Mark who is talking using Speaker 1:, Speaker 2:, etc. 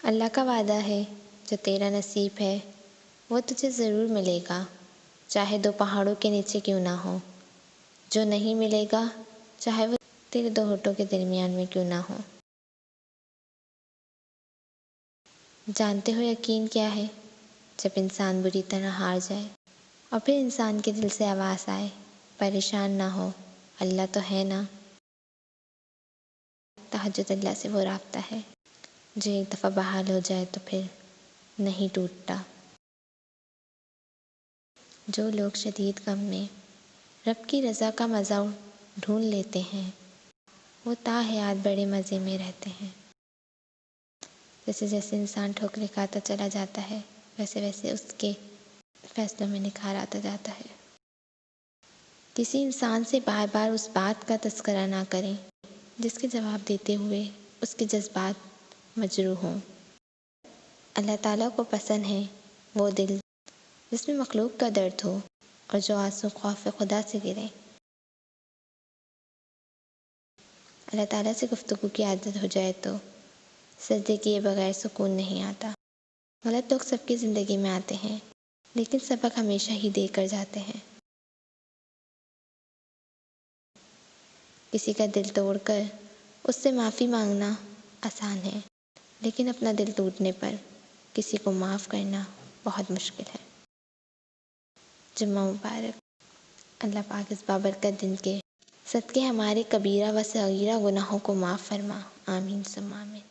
Speaker 1: اللہ کا وعدہ ہے جو تیرا نصیب ہے وہ تجھے ضرور ملے گا، چاہے دو پہاڑوں کے نیچے کیوں نہ ہو۔ جو نہیں ملے گا چاہے وہ تیرے دو ہونٹوں کے درمیان میں کیوں نہ ہو۔ جانتے ہو یقین کیا ہے؟ جب انسان بری طرح ہار جائے اور پھر انسان کے دل سے آواز آئے، پریشان نہ ہو، اللہ تو ہے نا۔ تہجد اللہ سے وہ رابطہ ہے جو ایک دفعہ بحال ہو جائے تو پھر نہیں ٹوٹتا۔ جو لوگ شدید غم میں رب کی رضا کا مزہ ڈھونڈ لیتے ہیں وہ تا حیات بڑے مزے میں رہتے ہیں۔ جیسے جیسے انسان ٹھوکریں کھاتا چلا جاتا ہے ویسے ویسے اس کے فیصلوں میں نکھار آتا جاتا ہے۔ کسی انسان سے بار بار اس بات کا تذکرہ نہ کریں جس کے جواب دیتے ہوئے اس کے جذبات مجروح ہوں۔ اللہ تعالیٰ کو پسند ہے وہ دل جس میں مخلوق کا درد ہو اور جو آنسو خوف خدا سے گرے۔ اللہ تعالیٰ سے گفتگو کی عادت ہو جائے تو سجدے کیے بغیر سکون نہیں آتا۔ غلط لوگ سب کی زندگی میں آتے ہیں لیکن سبق ہمیشہ ہی دے کر جاتے ہیں۔ کسی کا دل توڑ کر اس سے معافی مانگنا آسان ہے لیکن اپنا دل ٹوٹنے پر کسی کو معاف کرنا بہت مشکل ہے۔ جمعہ مبارک۔ اللہ پاک اس بابرکت دن کے صدقے ہمارے کبیرہ و صغیرہ گناہوں کو معاف فرما، آمین ثم آمین۔